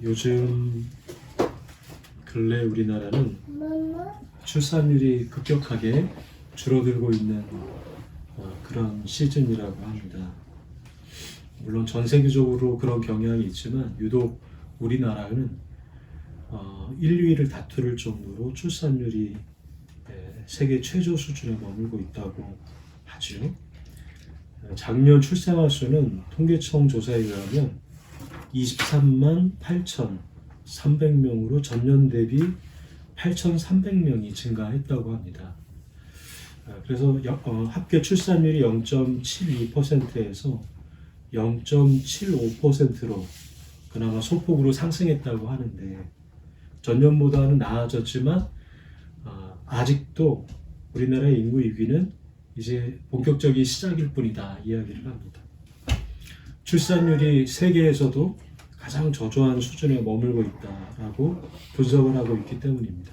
요즘 근래 우리나라는 출산율이 급격하게 줄어들고 있는 그런 시즌이라고 합니다. 물론 전 세계적으로 그런 경향이 있지만 유독 우리나라는 1, 2위를 다툴 정도로 출산율이 세계 최저 수준에 머물고 있다고 하죠. 작년 출생아 수는 통계청 조사에 의하면 23만 8,300명으로 전년 대비 8,300명이 증가했다고 합니다. 그래서 합계 출산율이 0.72%에서 0.75%로 그나마 소폭으로 상승했다고 하는데 전년보다는 나아졌지만 아직도 우리나라의 인구 위기는 이제 본격적인 시작일 뿐이다 이야기를 합니다. 출산율이 세계에서도 가장 저조한 수준에 머물고 있다라고 분석을 하고 있기 때문입니다.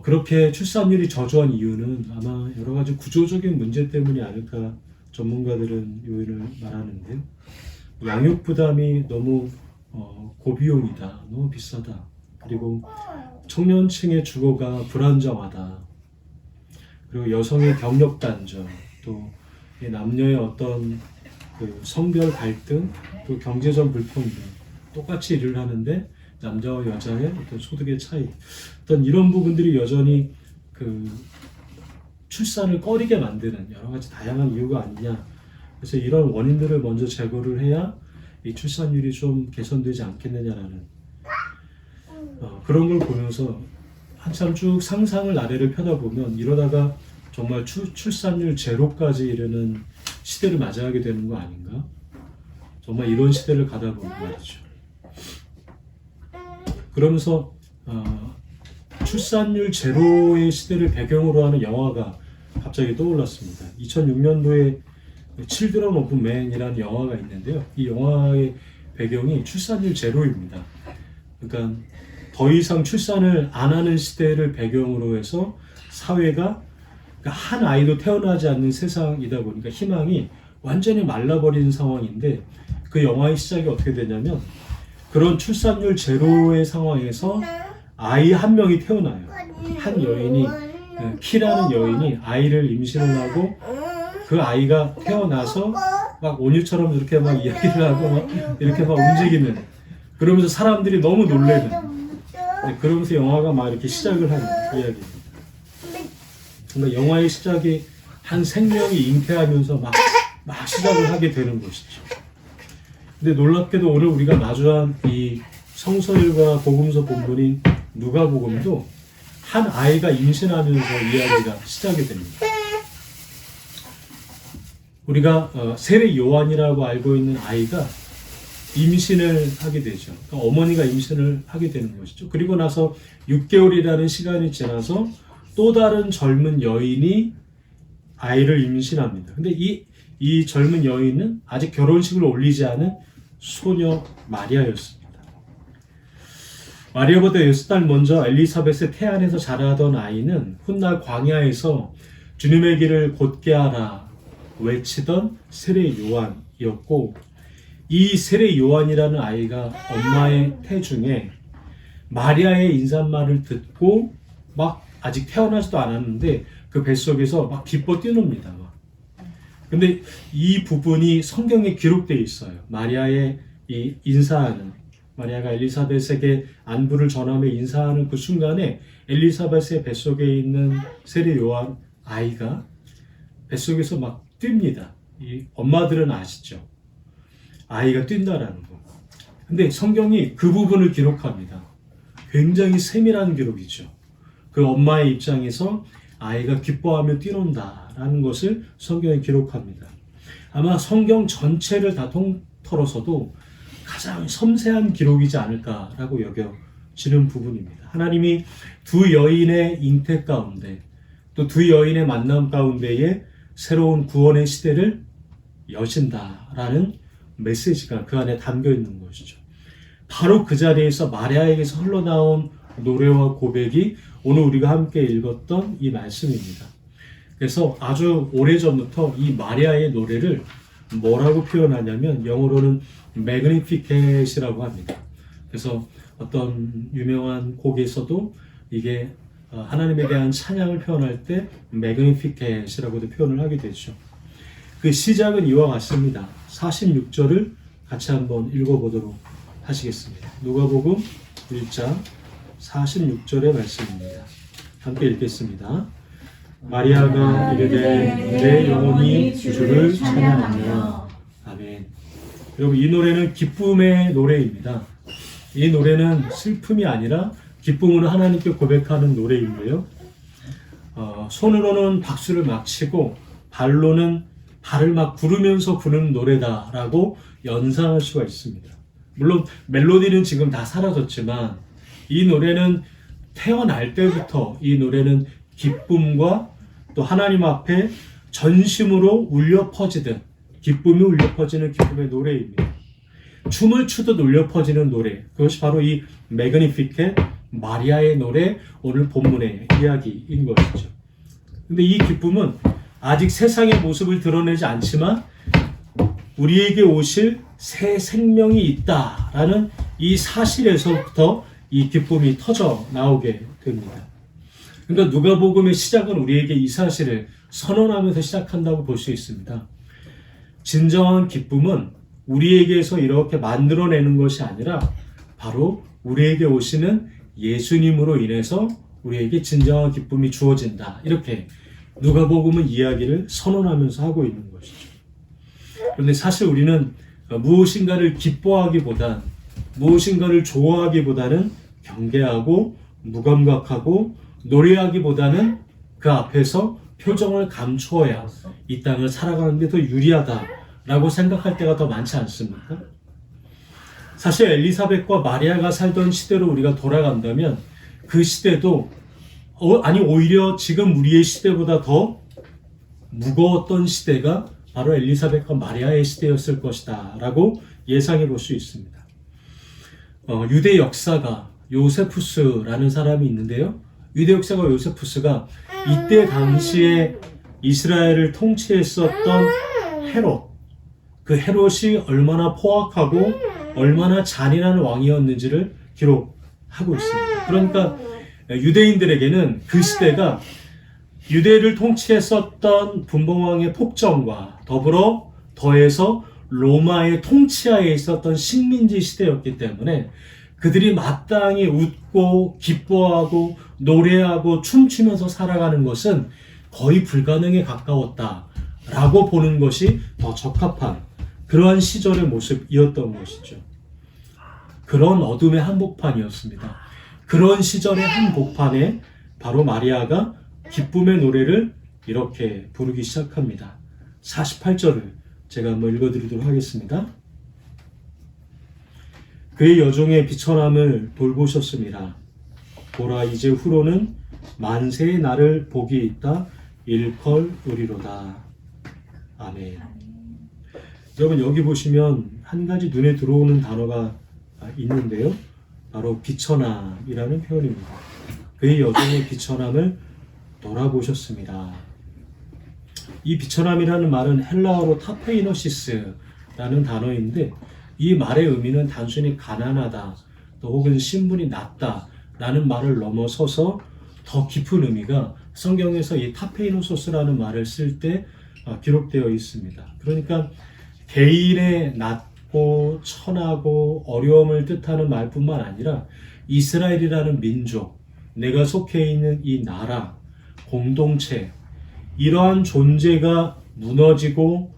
그렇게 출산율이 저조한 이유는 아마 여러 가지 구조적인 문제 때문이 아닐까 전문가들은 요인을 말하는데요. 양육 부담이 너무 고비용이다, 너무 비싸다. 그리고 청년층의 주거가 불안정하다. 그리고 여성의 경력 단절, 또 남녀의 어떤 그 성별 갈등, 또 경제적 불평등, 똑같이 일을 하는데 남자와 여자의 어떤 소득의 차이, 어떤 이런 부분들이 여전히 그 출산을 꺼리게 만드는 여러 가지 다양한 이유가 아니냐. 그래서 이런 원인들을 먼저 제거를 해야 이 출산율이 좀 개선되지 않겠느냐라는 그런 걸 보면서 한참 쭉 상상을 아래를 펴다 보면 이러다가 정말 출산율 제로까지 이르는 시대를 맞이하게 되는 거 아닌가? 정말 이런 시대를 가다 보면 말이죠. 그러면서 출산율 제로의 시대를 배경으로 하는 영화가 갑자기 떠올랐습니다. 2006년도에 Children of Men이라는 영화가 있는데요. 이 영화의 배경이 출산율 제로입니다. 그러니까 더 이상 출산을 안 하는 시대를 배경으로 해서 사회가 한 아이도 태어나지 않는 세상이다 보니까 희망이 완전히 말라버린 상황인데 그 영화의 시작이 어떻게 되냐면 그런 출산율 제로의 상황에서 아이 한 명이 태어나요. 한 여인이 키라는 여인이 아이를 임신을 하고 그 아이가 태어나서 막 온유처럼 이렇게 막 이야기를 하고 막 이렇게 막 움직이는 그러면서 사람들이 너무 놀래는 그러면서 영화가 막 이렇게 시작을 하는 이야기입니다. 그러니까 영화의 시작이 한 생명이 잉태하면서 막 시작을 하게 되는 것이죠. 근데 놀랍게도 오늘 우리가 마주한 이 성서일과 복음서 본문인 누가복음도 한 아이가 임신하면서 이야기가 시작이 됩니다. 우리가 세례 요한이라고 알고 있는 아이가 임신을 하게 되죠. 그러니까 어머니가 임신을 하게 되는 것이죠. 그리고 나서 6개월이라는 시간이 지나서 또 다른 젊은 여인이 아이를 임신합니다. 근데 이 젊은 여인은 아직 결혼식을 올리지 않은 소녀 마리아였습니다. 마리아보다 6달 먼저 엘리사벳의 태안에서 자라던 아이는 훗날 광야에서 주님의 길을 곧게 하라 외치던 세례 요한이었고 이 세례 요한이라는 아이가 엄마의 태중에 마리아의 인사말을 듣고 막 아직 태어나지도 않았는데 그 뱃속에서 막 기뻐 뛰놉니다. 근데 이 부분이 성경에 기록되어 있어요. 마리아의 이 인사하는 마리아가 엘리사벳에게 안부를 전하며 인사하는 그 순간에 엘리사벳의 뱃속에 있는 세례 요한 아이가 뱃속에서 막 뜁니다. 이 엄마들은 아시죠? 아이가 뛴다라는 거. 근데 성경이 그 부분을 기록합니다. 굉장히 세밀한 기록이죠. 그 엄마의 입장에서 아이가 기뻐하며 뛰논다라는 것을 성경에 기록합니다. 아마 성경 전체를 다 통틀어서도 가장 섬세한 기록이지 않을까라고 여겨지는 부분입니다. 하나님이 두 여인의 잉태 가운데 또 두 여인의 만남 가운데에 새로운 구원의 시대를 여신다라는 메시지가 그 안에 담겨 있는 것이죠. 바로 그 자리에서 마리아에게서 흘러나온 노래와 고백이 오늘 우리가 함께 읽었던 이 말씀입니다. 그래서 아주 오래전부터 이 마리아의 노래를 뭐라고 표현하냐면 영어로는 Magnificat이라고 합니다. 그래서 어떤 유명한 곡에서도 이게 하나님에 대한 찬양을 표현할 때 Magnificat이라고도 표현을 하게 되죠. 그 시작은 이와 같습니다. 46절을 같이 한번 읽어보도록 하시겠습니다. 누가복음 1장 46절의 말씀입니다. 함께 읽겠습니다. 마리아가 이르되 내 영혼이 주를 찬양하며. 아멘. 여러분, 이 노래는 기쁨의 노래입니다. 이 노래는 슬픔이 아니라 기쁨으로 하나님께 고백하는 노래인데요. 손으로는 박수를 막 치고 발로는 발을 막 부르면서 부르는 노래다라고 연상할 수가 있습니다. 물론 멜로디는 지금 다 사라졌지만 이 노래는 태어날 때부터 이 노래는 기쁨과 또 하나님 앞에 전심으로 울려 퍼지듯 기쁨이 울려 퍼지는 기쁨의 노래입니다. 춤을 추듯 울려 퍼지는 노래, 그것이 바로 이 매그니피켓 마리아의 노래, 오늘 본문의 이야기인 것이죠. 근데 이 기쁨은 아직 세상의 모습을 드러내지 않지만 우리에게 오실 새 생명이 있다라는 이 사실에서부터 이 기쁨이 터져 나오게 됩니다. 그러니까 누가복음의 시작은 우리에게 이 사실을 선언하면서 시작한다고 볼 수 있습니다. 진정한 기쁨은 우리에게서 이렇게 만들어내는 것이 아니라 바로 우리에게 오시는 예수님으로 인해서 우리에게 진정한 기쁨이 주어진다. 이렇게 누가복음은 이야기를 선언하면서 하고 있는 것이죠. 그런데 사실 우리는 무엇인가를 기뻐하기보단 무엇인가를 좋아하기보다는 경계하고 무감각하고 노래하기보다는 그 앞에서 표정을 감추어야 이 땅을 살아가는 데 더 유리하다라고 생각할 때가 더 많지 않습니까? 사실 엘리사벳과 마리아가 살던 시대로 우리가 돌아간다면 그 시대도 오히려 지금 우리의 시대보다 더 무거웠던 시대가 바로 엘리사벳과 마리아의 시대였을 것이다 라고 예상해 볼 수 있습니다. 유대 역사가 요세푸스라는 사람이 있는데요. 유대 역사가 요세푸스가 이때 당시에 이스라엘을 통치했었던 헤롯, 그 헤롯이 얼마나 포악하고 얼마나 잔인한 왕이었는지를 기록하고 있습니다. 그러니까 유대인들에게는 그 시대가 유대를 통치했었던 분봉왕의 폭정과 더해서 로마의 통치하에 있었던 식민지 시대였기 때문에 그들이 마땅히 웃고 기뻐하고 노래하고 춤추면서 살아가는 것은 거의 불가능에 가까웠다라고 보는 것이 더 적합한 그러한 시절의 모습이었던 것이죠. 그런 어둠의 한복판이었습니다. 그런 시절의 한복판에 바로 마리아가 기쁨의 노래를 이렇게 부르기 시작합니다. 48절을 제가 한번 읽어드리도록 하겠습니다. 그의 여종의 비천함을 돌보셨습니다. 보라, 이제 후로는 만세의 날을 복이 있다 일컬으리로다. 아멘. 여러분, 여기 보시면 한 가지 눈에 들어오는 단어가 있는데요. 바로 비천함이라는 표현입니다. 그의 여종의 비천함을 돌아보셨습니다. 이 비천함이라는 말은 헬라어로 타페이노시스라는 단어인데 이 말의 의미는 단순히 가난하다 또 혹은 신분이 낮다 라는 말을 넘어서서 더 깊은 의미가 성경에서 이 타페이노소스라는 말을 쓸 때 기록되어 있습니다. 그러니까 개인의 낮고 천하고 어려움을 뜻하는 말뿐만 아니라 이스라엘이라는 민족, 내가 속해 있는 이 나라, 공동체, 이러한 존재가 무너지고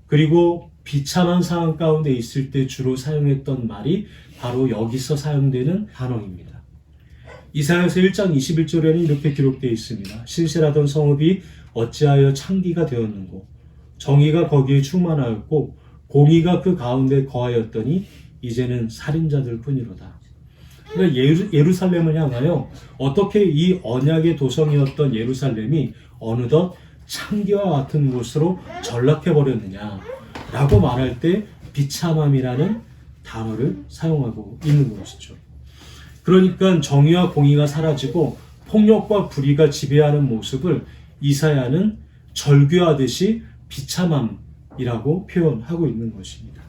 그리고 비참한 상황 가운데 있을 때 주로 사용했던 말이 바로 여기서 사용되는 단어입니다. 이사야서 1장 21절에는 이렇게 기록되어 있습니다. 신실하던 성읍이 어찌하여 창기가 되었는고 정의가 거기에 충만하였고 공의가 그 가운데 거하였더니 이제는 살인자들 뿐이로다. 그러니까 예루살렘을 향하여 어떻게 이 언약의 도성이었던 예루살렘이 어느덧 창기와 같은 곳으로 전락해버렸느냐 라고 말할 때 비참함이라는 단어를 사용하고 있는 것이죠. 그러니까 정의와 공의가 사라지고 폭력과 불의가 지배하는 모습을 이사야는 절규하듯이 비참함이라고 표현하고 있는 것입니다.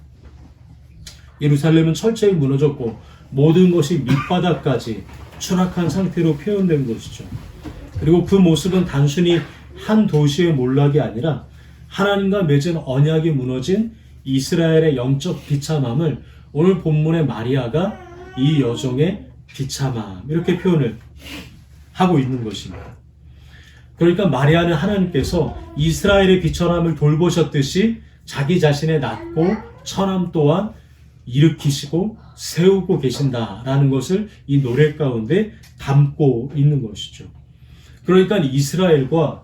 예루살렘은 철저히 무너졌고 모든 것이 밑바닥까지 추락한 상태로 표현된 것이죠. 그리고 그 모습은 단순히 한 도시의 몰락이 아니라 하나님과 맺은 언약이 무너진 이스라엘의 영적 비참함을 오늘 본문의 마리아가 이 여종의 비참함 이렇게 표현을 하고 있는 것입니다. 그러니까 마리아는 하나님께서 이스라엘의 비천함을 돌보셨듯이 자기 자신의 낮고 천함 또한 일으키시고 세우고 계신다라는 것을 이 노래 가운데 담고 있는 것이죠. 그러니까 이스라엘과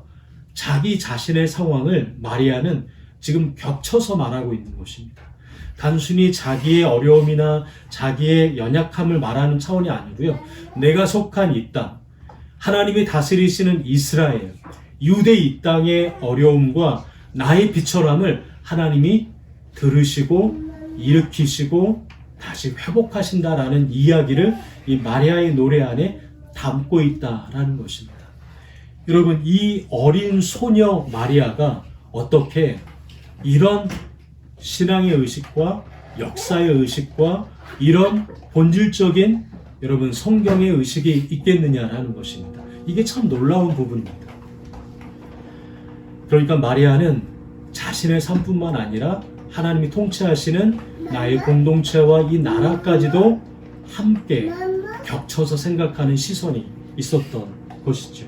자기 자신의 상황을 마리아는 지금 겹쳐서 말하고 있는 것입니다. 단순히 자기의 어려움이나 자기의 연약함을 말하는 차원이 아니고요. 내가 속한 이 땅, 하나님이 다스리시는 이스라엘, 유대 이 땅의 어려움과 나의 비천함을 하나님이 들으시고 일으키시고 다시 회복하신다라는 이야기를 이 마리아의 노래 안에 담고 있다라는 것입니다. 여러분, 이 어린 소녀 마리아가 어떻게 이런 신앙의 의식과 역사의 의식과 이런 본질적인 여러분 성경의 의식이 있겠느냐라는 것입니다. 이게 참 놀라운 부분입니다. 그러니까 마리아는 자신의 삶뿐만 아니라 하나님이 통치하시는 나의 공동체와 이 나라까지도 함께 겹쳐서 생각하는 시선이 있었던 것이죠.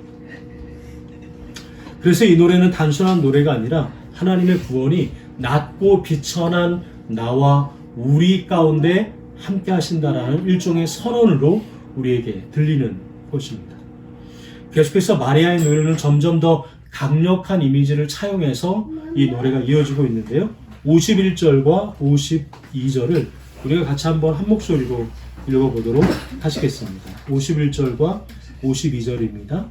그래서 이 노래는 단순한 노래가 아니라 하나님의 구원이 낮고 비천한 나와 우리 가운데 함께 하신다라는 일종의 선언으로 우리에게 들리는 것입니다. 계속해서 마리아의 노래는 점점 더 강력한 이미지를 차용해서 이 노래가 이어지고 있는데요. 51절과 52절을 우리가 같이 한번 한 목소리로 읽어보도록 하시겠습니다. 51절과 52절입니다.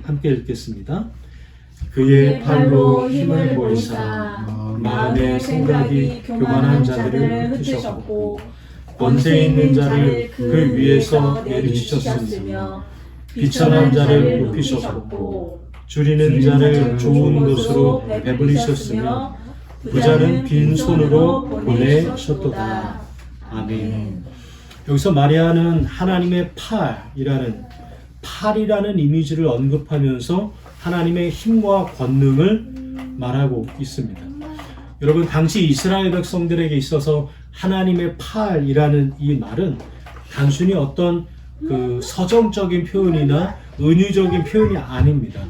함께 읽겠습니다. 그의 팔로 힘을 보이사 마음의 생각이 교만한 자들을 흩으셨고 권세 있는 자를 그 위에서 내리치셨으며 비천한 자를 높이셨고 줄이는 자를 좋은 것으로 배불리셨으며 부자는 빈손으로 보내셨도다. 아멘. 여기서 마리아는 하나님의 팔이라는 이미지를 언급하면서 하나님의 힘과 권능을 말하고 있습니다. 여러분, 당시 이스라엘 백성들에게 있어서 하나님의 팔이라는 이 말은 단순히 어떤 그 서정적인 표현이나 은유적인 표현이 아닙니다.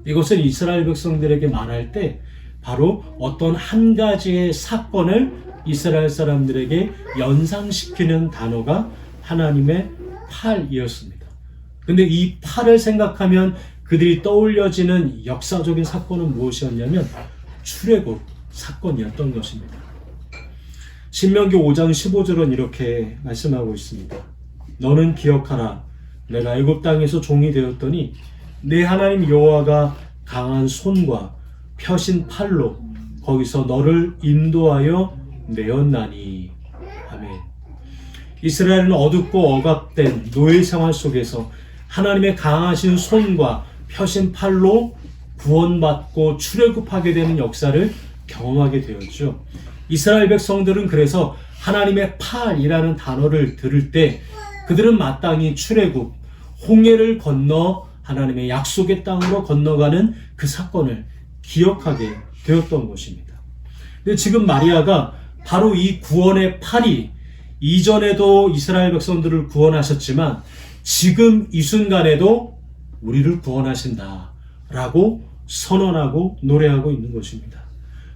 이것은 이스라엘 백성들에게 말할 때 바로 어떤 한 가지의 사건을 이스라엘 사람들에게 연상시키는 단어가 하나님의 팔이었습니다. 근데 이 팔을 생각하면 그들이 떠올려지는 역사적인 사건은 무엇이었냐면 출애굽 사건이었던 것입니다. 신명기 5장 15절은 이렇게 말씀하고 있습니다. 너는 기억하라. 내가 애굽 땅에서 종이 되었더니 내 하나님 여호와가 강한 손과 펴신 팔로 거기서 너를 인도하여 내었나니. 아멘. 이스라엘은 어둡고 억압된 노예 생활 속에서 하나님의 강하신 손과 펴신 팔로 구원받고 출애굽하게 되는 역사를 경험하게 되었죠. 이스라엘 백성들은 그래서 하나님의 팔이라는 단어를 들을 때 그들은 마땅히 출애굽, 홍해를 건너 하나님의 약속의 땅으로 건너가는 그 사건을 기억하게 되었던 것입니다. 근데 지금 마리아가 바로 이 구원의 팔이 이전에도 이스라엘 백성들을 구원하셨지만 지금 이 순간에도 우리를 구원하신다 라고 선언하고 노래하고 있는 것입니다.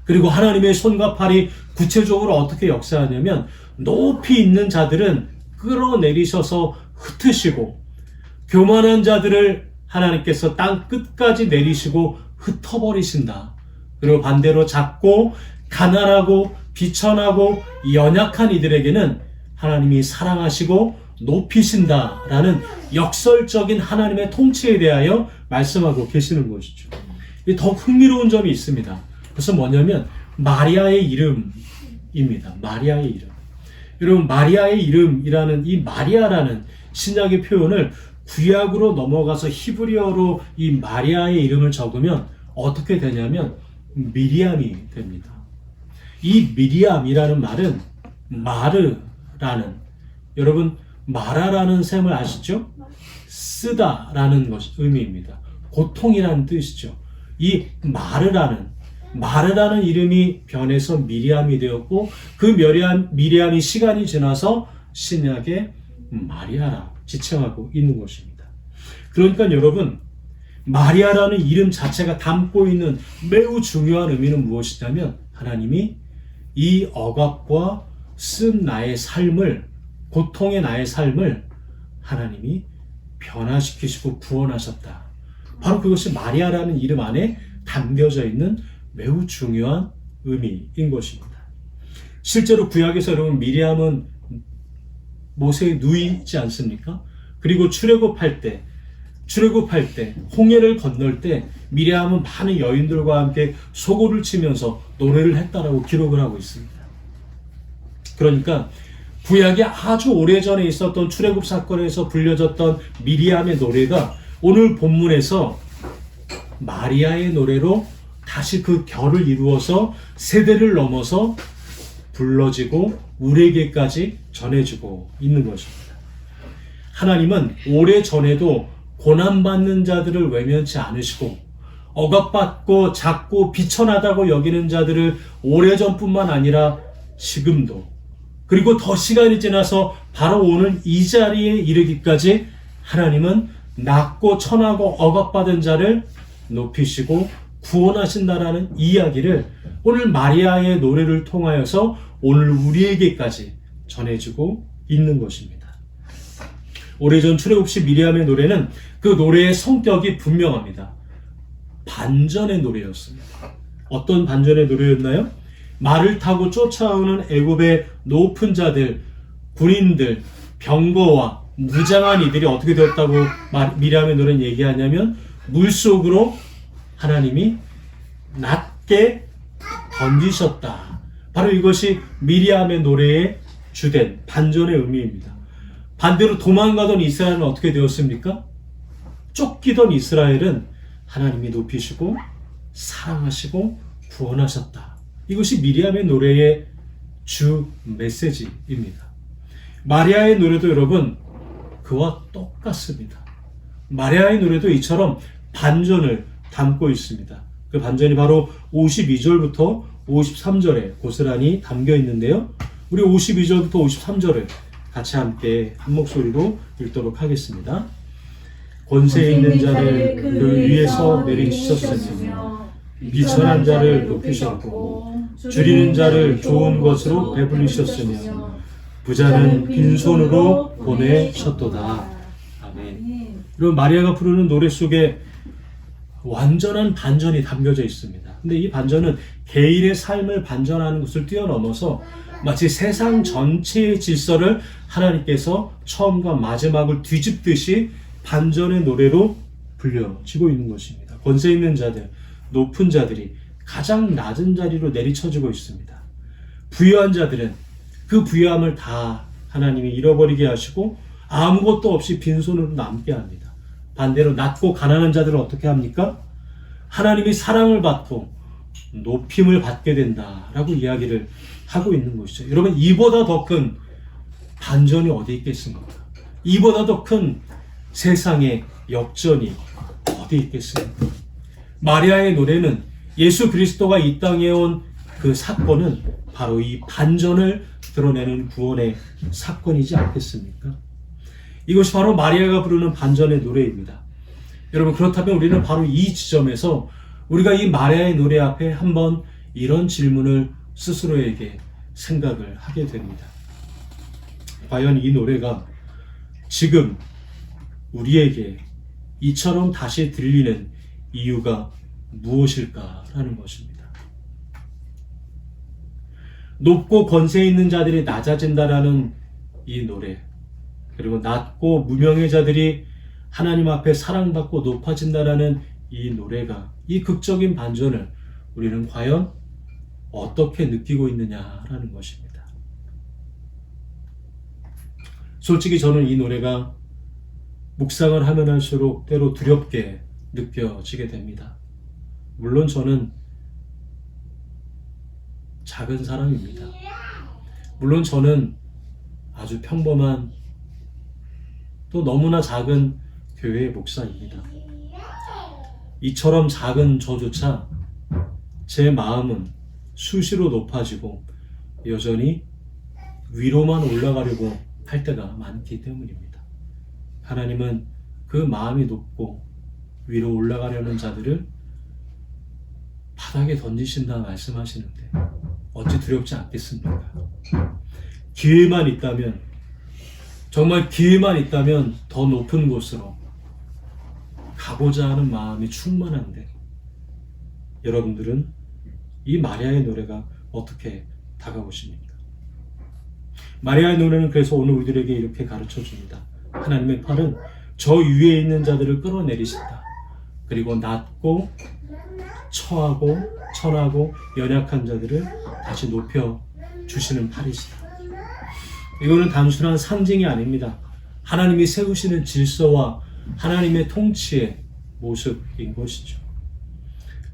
그리고 하나님의 손과 팔이 구체적으로 어떻게 역사하냐면 높이 있는 자들은 끌어내리셔서 흩으시고 교만한 자들을 하나님께서 땅 끝까지 내리시고 흩어버리신다. 그리고 반대로 작고 가난하고 비천하고 연약한 이들에게는 하나님이 사랑하시고 높이신다라는 역설적인 하나님의 통치에 대하여 말씀하고 계시는 것이죠. 더 흥미로운 점이 있습니다. 그것은 뭐냐면 마리아의 이름입니다. 마리아의 이름. 여러분, 마리아의 이름이라는 이 마리아라는 신약의 표현을 구약으로 넘어가서 히브리어로 이 마리아의 이름을 적으면 어떻게 되냐면 미리암이 됩니다. 이 미리암이라는 말은 마르라는, 여러분 마라라는 셈을 아시죠? 쓰다라는 것이 의미입니다. 고통이라는 뜻이죠. 이 마르라는 이름이 변해서 미리암이 되었고, 그 미리암이 시간이 지나서 신약의 마리아라 지칭하고 있는 것입니다. 그러니까 여러분, 마리아라는 이름 자체가 담고 있는 매우 중요한 의미는 무엇이냐면, 하나님이 이 억압과 쓴 나의 삶을, 고통의 나의 삶을 하나님이 변화시키시고 구원하셨다. 바로 그것이 마리아라는 이름 안에 담겨져 있는 매우 중요한 의미인 것입니다. 실제로 구약에서 여러분, 미리암은 모세의 누이지 않습니까? 그리고 출애굽할 때 홍해를 건널 때 미리암은 많은 여인들과 함께 소고를 치면서 노래를 했다라고 기록을 하고 있습니다. 그러니까 구약에 아주 오래전에 있었던 출애굽 사건에서 불려졌던 미리암의 노래가 오늘 본문에서 마리아의 노래로 다시 그 결을 이루어서 세대를 넘어서 불러지고 우리에게까지 전해지고 있는 것입니다. 하나님은 오래전에도 고난받는 자들을 외면치 않으시고, 억압받고 작고 비천하다고 여기는 자들을 오래전뿐만 아니라 지금도, 그리고 더 시간이 지나서 바로 오늘 이 자리에 이르기까지 하나님은 낮고 천하고 억압받은 자를 높이시고 구원하신다라는 이야기를 오늘 마리아의 노래를 통하여서 오늘 우리에게까지 전해지고 있는 것입니다. 오래전 출애굽시 미리암의 노래는 그 노래의 성격이 분명합니다. 반전의 노래였습니다. 어떤 반전의 노래였나요? 말을 타고 쫓아오는 애굽의 높은 자들, 군인들, 병거와 무장한 이들이 어떻게 되었다고 미리암의 노래는 얘기하냐면, 물속으로 하나님이 낮게 던지셨다. 바로 이것이 미리암의 노래의 주된 반전의 의미입니다. 반대로 도망가던 이스라엘은 어떻게 되었습니까? 쫓기던 이스라엘은 하나님이 높이시고 사랑하시고 구원하셨다. 이것이 미리암의 노래의 주 메시지입니다. 마리아의 노래도 여러분 그와 똑같습니다. 마리아의 노래도 이처럼 반전을 담고 있습니다. 그 반전이 바로 52절부터 53절에 고스란히 담겨 있는데요. 우리 52절부터 53절을 같이 함께 한 목소리로 읽도록 하겠습니다. 권세 있는 자를 그 위에서 내리치셨으며 비천한 자를 높이셨고 줄이는 자를 좋은 것으로 배불리셨으며 부자는 빈손으로 보내셨도다. 아멘. 여러분, 마리아가 부르는 노래 속에 완전한 반전이 담겨져 있습니다. 근데 이 반전은 개인의 삶을 반전하는 것을 뛰어넘어서 마치 세상 전체의 질서를 하나님께서 처음과 마지막을 뒤집듯이 반전의 노래로 불려지고 있는 것입니다. 권세 있는 자들, 높은 자들이 가장 낮은 자리로 내리쳐지고 있습니다. 부유한 자들은 그 부유함을 다 하나님이 잃어버리게 하시고 아무것도 없이 빈손으로 남게 합니다. 반대로 낮고 가난한 자들은 어떻게 합니까? 하나님이 사랑을 받고 높임을 받게 된다라고 이야기를 하고 있는 것이죠. 여러분, 이보다 더 큰 반전이 어디 있겠습니까? 이보다 더 큰 세상의 역전이 어디 있겠습니까? 마리아의 노래는 예수 그리스도가 이 땅에 온 그 사건은 바로 이 반전을 드러내는 구원의 사건이지 않겠습니까? 이것이 바로 마리아가 부르는 반전의 노래입니다. 여러분, 그렇다면 우리는 바로 이 지점에서 우리가 이 마리아의 노래 앞에 한번 이런 질문을 스스로에게 생각을 하게 됩니다. 과연 이 노래가 지금 우리에게 이처럼 다시 들리는 이유가 무엇일까라는 것입니다. 높고 권세 있는 자들이 낮아진다라는 이 노래, 그리고 낮고 무명의 자들이 하나님 앞에 사랑받고 높아진다라는 이 노래가, 이 극적인 반전을 우리는 과연 어떻게 느끼고 있느냐라는 것입니다. 솔직히 저는 이 노래가 묵상을 하면 할수록 때로 두렵게 느껴지게 됩니다. 물론 저는 작은 사람입니다. 물론 저는 아주 평범한 또 너무나 작은 교회의 목사입니다. 이처럼 작은 저조차 제 마음은 수시로 높아지고 여전히 위로만 올라가려고 할 때가 많기 때문입니다. 하나님은 그 마음이 높고 위로 올라가려는 자들을 바닥에 던지신다 말씀하시는데 어찌 두렵지 않겠습니까? 기회만 있다면, 정말 기회만 있다면 더 높은 곳으로 가고자 하는 마음이 충만한데 여러분들은 이 마리아의 노래가 어떻게 다가오십니까? 마리아의 노래는 그래서 오늘 우리들에게 이렇게 가르쳐 줍니다. 하나님의 팔은 저 위에 있는 자들을 끌어내리신다. 그리고 낮고 처하고 천하고 연약한 자들을 다시 높여 주시는 팔이시다. 이거는 단순한 상징이 아닙니다. 하나님이 세우시는 질서와 하나님의 통치의 모습인 것이죠.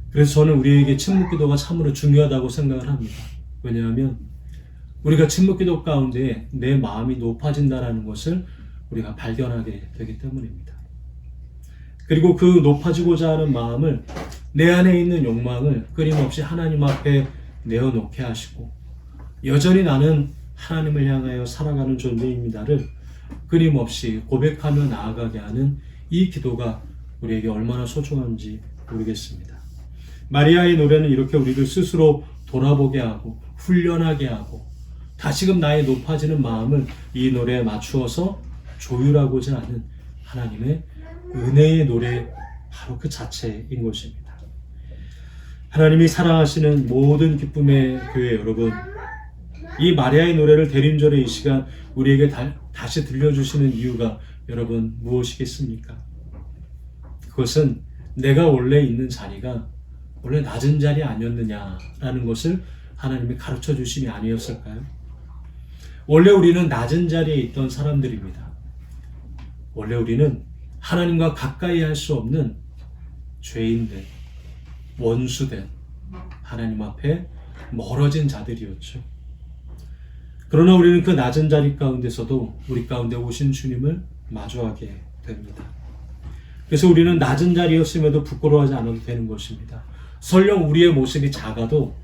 그래서 저는 우리에게 침묵기도가 참으로 중요하다고 생각을 합니다. 왜냐하면 우리가 침묵기도 가운데 내 마음이 높아진다는 것을 우리가 발견하게 되기 때문입니다. 그리고 그 높아지고자 하는 마음을, 내 안에 있는 욕망을 끊임없이 하나님 앞에 내어놓게 하시고 여전히 나는 하나님을 향하여 살아가는 존재입니다를 끊임없이 고백하며 나아가게 하는 이 기도가 우리에게 얼마나 소중한지 모르겠습니다. 마리아의 노래는 이렇게 우리를 스스로 돌아보게 하고 훈련하게 하고 다시금 나의 높아지는 마음을 이 노래에 맞추어서 조율하고자 하는 하나님의 은혜의 노래, 바로 그 자체인 것입니다. 하나님이 사랑하시는 모든 기쁨의 교회 여러분, 이 마리아의 노래를 대림절의 이 시간 우리에게 다시 들려주시는 이유가 여러분 무엇이겠습니까? 그것은 내가 원래 있는 자리가 원래 낮은 자리 아니었느냐라는 것을 하나님이 가르쳐 주심이 아니었을까요? 원래 우리는 낮은 자리에 있던 사람들입니다. 원래 우리는 하나님과 가까이 할 수 없는 죄인된, 원수된, 하나님 앞에 멀어진 자들이었죠. 그러나 우리는 그 낮은 자리 가운데서도 우리 가운데 오신 주님을 마주하게 됩니다. 그래서 우리는 낮은 자리였음에도 부끄러워하지 않아도 되는 것입니다. 설령 우리의 모습이 작아도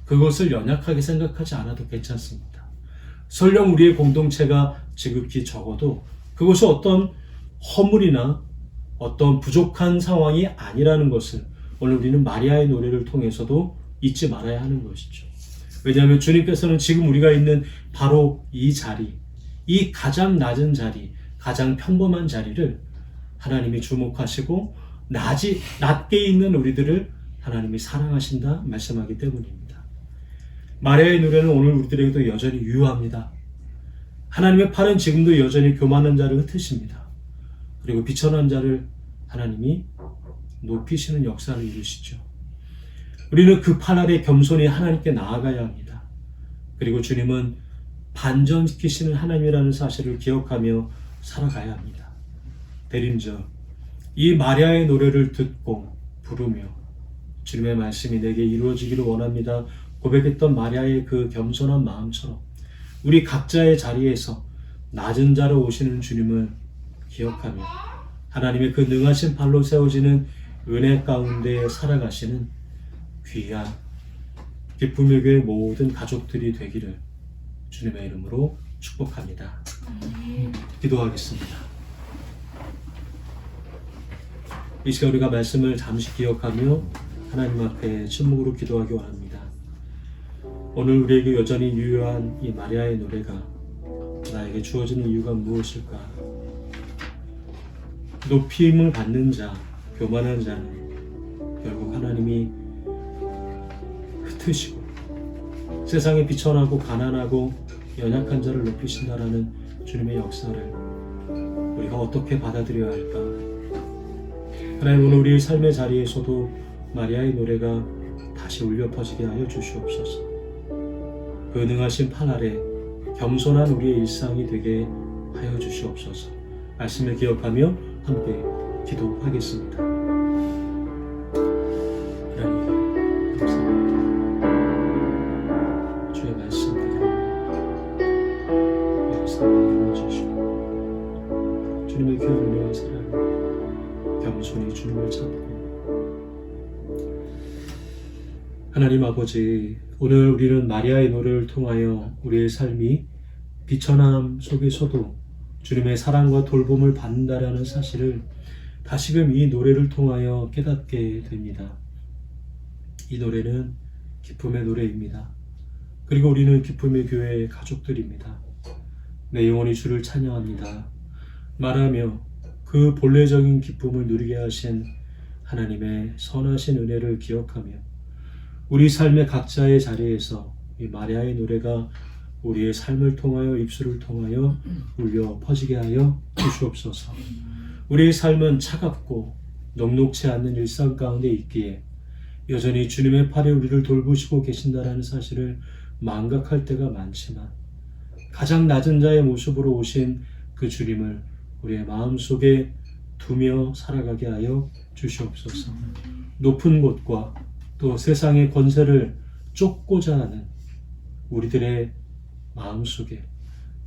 그것을 연약하게 생각하지 않아도 괜찮습니다. 설령 우리의 공동체가 지극히 적어도 그것이 어떤 허물이나 어떤 부족한 상황이 아니라는 것을 오늘 우리는 마리아의 노래를 통해서도 잊지 말아야 하는 것이죠. 왜냐하면 주님께서는 지금 우리가 있는 바로 이 자리, 이 가장 낮은 자리, 가장 평범한 자리를 하나님이 주목하시고 낮게 있는 우리들을 하나님이 사랑하신다 말씀하기 때문입니다. 마리아의 노래는 오늘 우리들에게도 여전히 유효합니다. 하나님의 팔은 지금도 여전히 교만한 자를 흩으십니다. 그리고 비천한 자를 하나님이 높이시는 역사를 이루시죠. 우리는 그 팔 아래 겸손히 하나님께 나아가야 합니다. 그리고 주님은 반전시키시는 하나님이라는 사실을 기억하며 살아가야 합니다. 대림절, 이 마리아의 노래를 듣고 부르며 주님의 말씀이 내게 이루어지기를 원합니다 고백했던 마리아의 그 겸손한 마음처럼 우리 각자의 자리에서 낮은 자로 오시는 주님을 기억하며 하나님의 그 능하신 팔로 세워지는 은혜 가운데 살아가시는 귀한 기쁨의 교회 모든 가족들이 되기를 주님의 이름으로 축복합니다. 기도하겠습니다. 이 시간 우리가 말씀을 잠시 기억하며 하나님 앞에 침묵으로 기도하기 원합니다. 오늘 우리에게 여전히 유효한 이 마리아의 노래가 나에게 주어지는 이유가 무엇일까? 높임을 받는 자, 교만한 자는 결국 하나님이 흩으시고 세상에 비천하고 가난하고 연약한 자를 높이신다라는 주님의 역사를 우리가 어떻게 받아들여야 할까? 하나님, 오늘 우리의 삶의 자리에서도 마리아의 노래가 다시 울려 퍼지게 하여 주시옵소서. 그 능하신 팔 아래 겸손한 우리의 일상이 되게 하여 주시옵소서. 말씀을 기억하며 함께 기도하겠습니다. 하나님, 감사합니다. 주의 말씀대로 주님의 귀한 은혜와 사랑, 겸손히 주님을 찾고 하나님 아버지, 오늘 우리는 마리아의 노래를 통하여 우리의 삶이 비천함 속에서도 주님의 사랑과 돌봄을 받는다라는 사실을 다시금 이 노래를 통하여 깨닫게 됩니다. 이 노래는 기쁨의 노래입니다. 그리고 우리는 기쁨의 교회의 가족들입니다. 내 영혼이 주를 찬양합니다 말하며 그 본래적인 기쁨을 누리게 하신 하나님의 선하신 은혜를 기억하며 우리 삶의 각자의 자리에서 이 마리아의 노래가 우리의 삶을 통하여 입술을 통하여 울려 퍼지게 하여 주시옵소서. 우리의 삶은 차갑고 녹록치 않는 일상 가운데 있기에 여전히 주님의 팔에 우리를 돌보시고 계신다라는 사실을 망각할 때가 많지만 가장 낮은 자의 모습으로 오신 그 주님을 우리의 마음속에 두며 살아가게 하여 주시옵소서. 높은 곳과 또 세상의 권세를 쫓고자 하는 우리들의 마음속에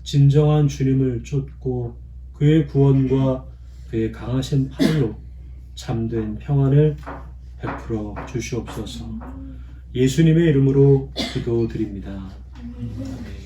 진정한 주님을 쫓고 그의 구원과 그의 강하신 팔로 참된 평안을 베풀어 주시옵소서. 예수님의 이름으로 기도드립니다. 아멘.